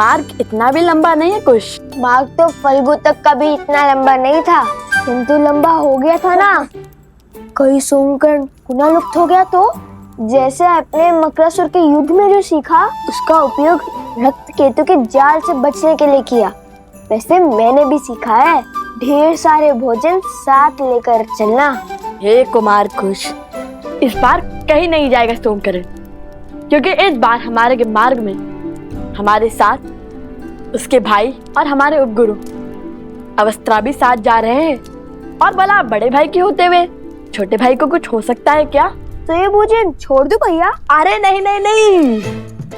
मार्ग इतना भी लंबा नहीं है कुछ। मार्ग तो फल्गु तक का भी इतना लंबा नहीं था, किंतु लंबा हो गया था ना। कई सोमकर्ण पुनः लुप्त हो गया तो जैसे अपने मकरासुर के युद्ध में जो सीखा उसका उपयोग रक्त केतु के जाल से बचने के लिए किया, वैसे मैंने भी सीखा है ढेर सारे भोजन साथ लेकर चलना। हे कुमार कुश, इस बार कहीं नहीं जाएगा सोमकर्ण, क्योंकि इस बार हमारे मार्ग में हमारे साथ उसके भाई और हमारे उपगुरु अवस्था भी साथ जा रहे हैं। और भला बड़े भाई के होते हुए छोटे भाई को कुछ हो सकता है क्या? तो ये भोजन छोड़ दूं भैया? अरे नहीं नहीं नहीं,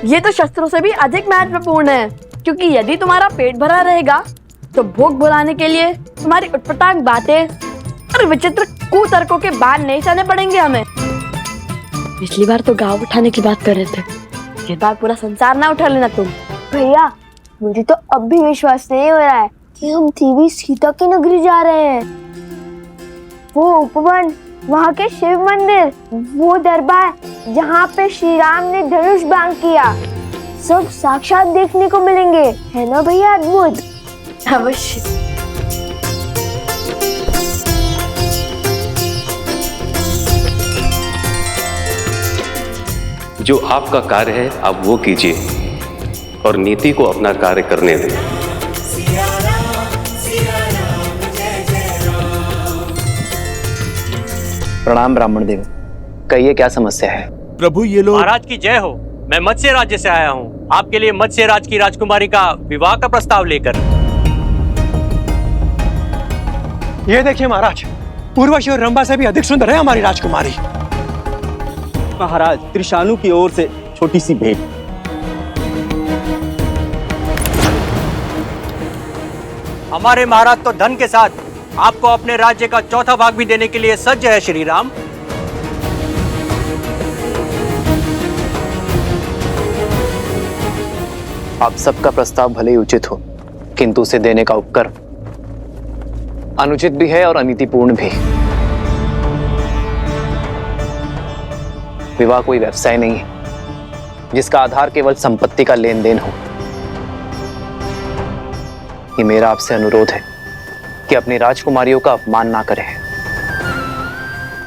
ये तो शस्त्रों से भी अधिक महत्वपूर्ण है, क्योंकि यदि तुम्हारा पेट भरा रहेगा तो भूख भुलाने के लिए तुम्हारी उटपटांग बातें और विचित्र कुतर्कों के बाण नहीं सहने पड़ेंगे हमें। पिछली बार तो गांव उठाने की बात कर रहे थे, इस बार पूरा संसार ना उठा लेना तुम। भैया मुझे तो अब भी विश्वास नहीं हो रहा है कि हम देवी सीता की नगरी जा रहे हैं। वो उपवन, वहाँ के शिव मंदिर, वो दरबार जहाँ पे श्री राम ने धनुष बाण किया, सब साक्षात देखने को मिलेंगे, है ना भैया? अद्भुत। अवश्य। जो आपका कार्य है आप वो कीजिए और नीति को अपना कार्य करने दें। प्रणाम ब्राह्मण देव, कहिए क्या समस्या है? प्रभु ये लोग। महाराज की जय हो। मैं मत्स्य राज्य से आया हूँ आपके लिए मत्स्य राज की राजकुमारी का विवाह का प्रस्ताव लेकर। ये देखिए महाराज, उर्वशी और रंभा से भी अधिक सुंदर है हमारी राजकुमारी। महाराज त्रिशानु की ओर से छोटी सी भेंट। हमारे महाराज तो धन के साथ आपको अपने राज्य का चौथा भाग भी देने के लिए सज्ज है श्री राम। आप सबका प्रस्ताव भले ही उचित हो, किंतु उसे देने का उपक्रम अनुचित भी है और अनीतिपूर्ण भी। विवाह कोई व्यवसाय नहीं है जिसका आधार केवल संपत्ति का लेन देन हो। ये मेरा आपसे अनुरोध है कि अपनी राजकुमारियों का अपमान ना करें।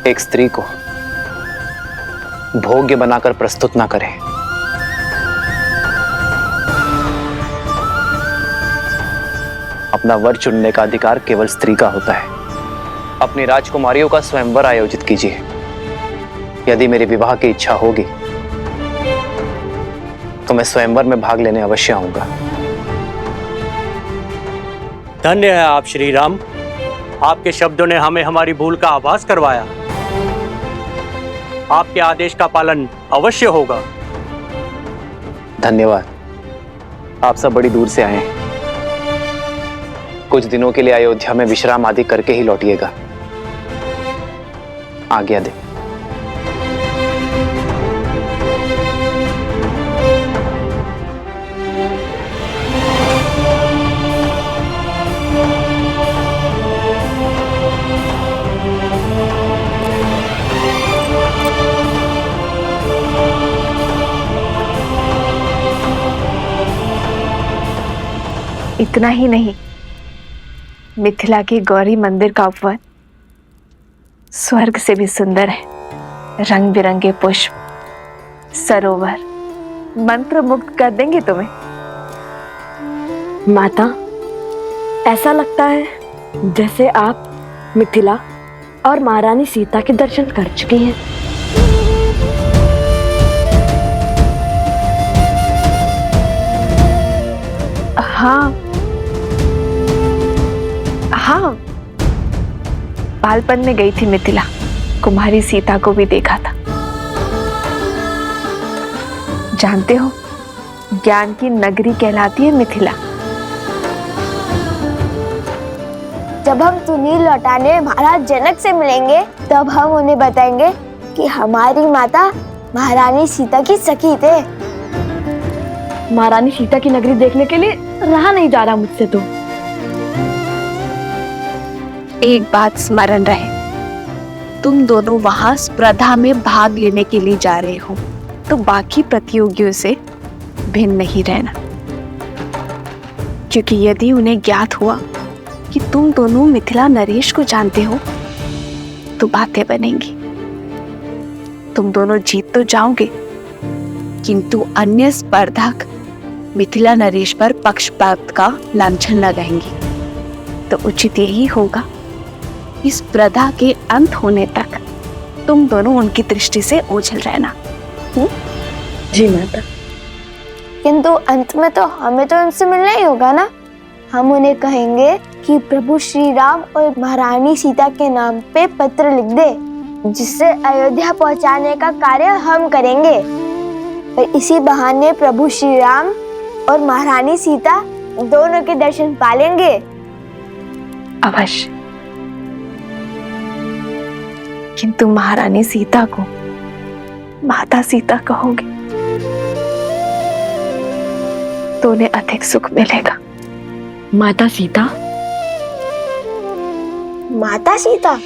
एक स्त्री को भोग्य बनाकर प्रस्तुत ना करें। अपना वर चुनने का अधिकार केवल स्त्री का होता है। अपनी राजकुमारियों का स्वयंवर आयोजित कीजिए। यदि मेरे विवाह की इच्छा होगी तो मैं स्वयंवर में भाग लेने अवश्य आऊंगा। धन्य है आप श्री राम, आपके शब्दों ने हमें हमारी भूल का आभास करवाया। आपके आदेश का पालन अवश्य होगा। धन्यवाद। आप सब बड़ी दूर से आए हैं, कुछ दिनों के लिए अयोध्या में विश्राम आदि करके ही लौटिएगा। आज्ञा दे। इतना ही नहीं, मिथिला के गौरी मंदिर का उपवन स्वर्ग से भी सुंदर है। रंग बिरंगे पुष्प, सरोवर मंत्र मुग्ध कर देंगे तुम्हें। माता, ऐसा लगता है जैसे आप मिथिला और महारानी सीता के दर्शन कर चुकी हैं। हाँ हाँ, बालपन में गई थी मिथिला, कुमारी सीता को भी देखा था। जानते हो, ज्ञान की नगरी कहलाती है मिथिला। जब हम तुनील लौटाने महाराज जनक से मिलेंगे तब हम उन्हें बताएंगे कि हमारी माता महारानी सीता की सखी थे। महारानी सीता की नगरी देखने के लिए रहा नहीं जा रहा मुझसे तो। एक बात स्मरण रहे, तुम दोनों वहां स्पर्धा में भाग लेने के लिए जा रहे हो, तो बाकी प्रतियोगियों से भिन्न नहीं रहना। क्योंकि यदि उन्हें ज्ञात हुआ कि तुम दोनों मिथिला नरेश को जानते हो तो बातें बनेंगी। तुम दोनों जीत तो जाओगे, किंतु अन्य स्पर्धक मिथिला नरेश पर पक्षपात का लांछन लगाएंगी। तो उचित यही होगा इस स्पर्धा के अंत होने तक तुम दोनों उनकी दृष्टि से ओझल रहना। जी माता। किंतु अंत में तो हमें तो उनसे मिलना ही होगा ना। हम उन्हें कहेंगे कि प्रभु श्री राम और महारानी सीता के नाम पे पत्र लिख दे, जिससे अयोध्या पहुंचाने का कार्य हम करेंगे। और इसी बहाने प्रभु श्री राम और महारानी सीता दोनों के दर्शन पालेंगे। अवश्य, किंतु महारानी सीता को माता सीता कहोगे तो उन्हें अधिक सुख मिलेगा। माता सीता? माता सीता?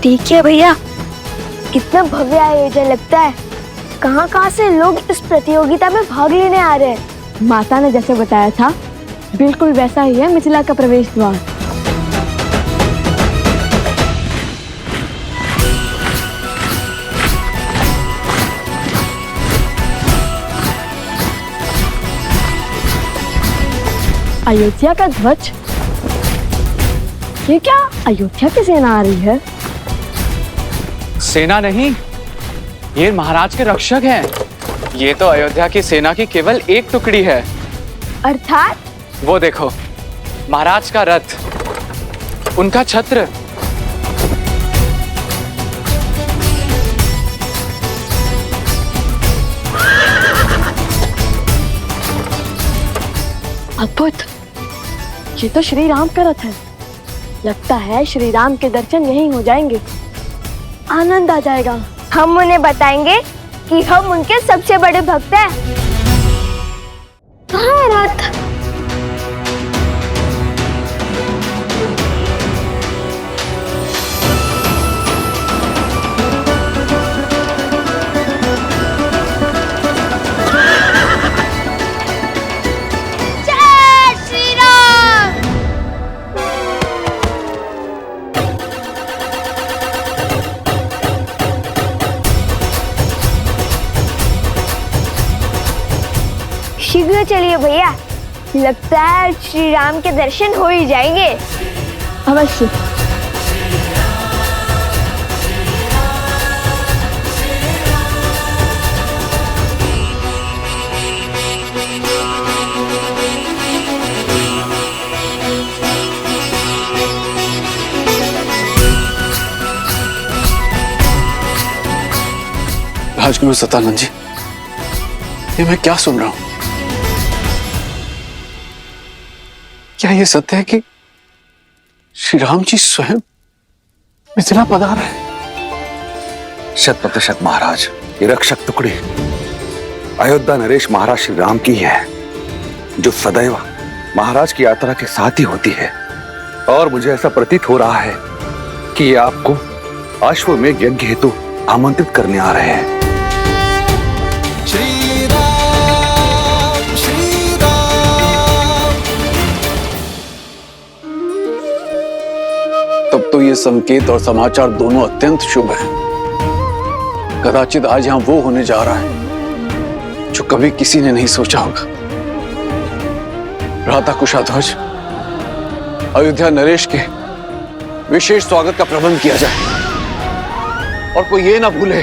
ठीक है भैया। कितना भव्य आयोजन लगता है। कहाँ से लोग इस प्रतियोगिता में भाग लेने आ रहे हैं। माता ने जैसे बताया था बिल्कुल वैसा ही है मिथिला का प्रवेश द्वार। अयोध्या का ध्वज? ये क्या अयोध्या की सेना आ रही है? सेना नहीं, ये महाराज के रक्षक हैं। ये तो अयोध्या की सेना की केवल एक टुकड़ी है। अर्थात? वो देखो, महाराज का रथ, उनका छत्र। अद्भुत, ये तो श्री राम का रथ है। लगता है श्री राम के दर्शन यहीं हो जाएंगे। आनंद आ जाएगा। हम उन्हें बताएंगे कि हम उनके सबसे बड़े भक्त हैं। कहाँ है रथ? जय श्री राम। शीघ्र चलिए भैया, लगता है श्री राम के दर्शन हो ही जाएंगे। अवश्य। राजगुरु सतानंद जी, ये मैं क्या सुन रहा हूं? क्या ये सत्य है कि श्री राम जी स्वयं मिथिला पधार रहे हैं? 100% महाराज। ये रक्षक टुकड़ी अयोध्या नरेश महाराज श्री राम की है, जो सदैव महाराज की यात्रा के साथ ही होती है। और मुझे ऐसा प्रतीत हो रहा है कि ये आपको अश्वमेध यज्ञ हेतु आमंत्रित करने आ रहे हैं। तब तो ये संकेत और समाचार दोनों अत्यंत शुभ हैं। कदाचित आज यहां वो होने जा रहा है जो कभी किसी ने नहीं सोचा होगा। भ्राता कुशाध्वज, अयोध्या नरेश के विशेष स्वागत का प्रबंध किया जाए और कोई ये ना भूले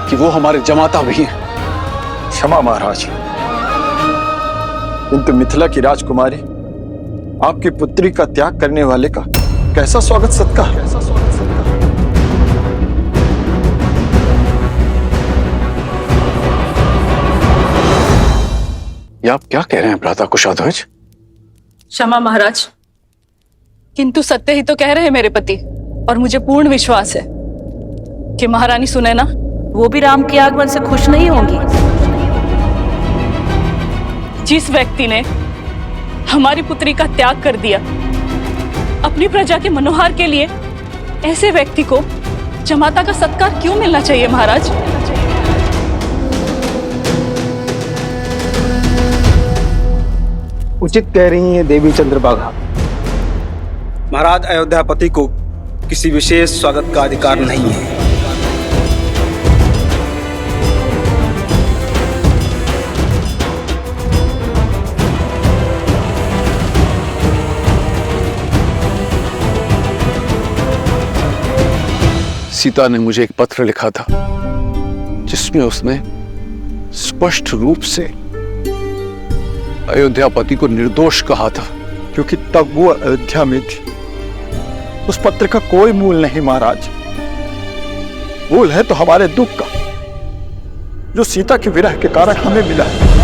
कि वो हमारे जमाता भी हैं। क्षमा महाराज, किंतु मिथिला की राजकुमारी आपकी पुत्री का त्याग करने वाले का कैसा स्वागत सत्कार? ये आप क्या कह रहे हैं भ्राता कुशाध्वज? क्षमा महाराज, किंतु सत्य ही तो कह रहे हैं मेरे पति, और मुझे पूर्ण विश्वास है कि महारानी सुनैना वो भी राम के आगमन से खुश नहीं होंगी। जिस व्यक्ति ने हमारी पुत्री का त्याग कर दिया अपनी प्रजा के मनोहार के लिए, ऐसे व्यक्ति को जमाता का सत्कार क्यों मिलना चाहिए महाराज? उचित कह रही हैं देवी चंद्रभागा। महाराज, अयोध्यापति को किसी विशेष स्वागत का अधिकार नहीं है। सीता ने मुझे एक पत्र लिखा था जिसमें उसने स्पष्ट रूप से अयोध्यापति को निर्दोष कहा था, क्योंकि तब वो अयोध्या में थी। उस पत्र का कोई मूल नहीं महाराज। मूल है तो हमारे दुख का, जो सीता के विरह के कारण हमें मिला है।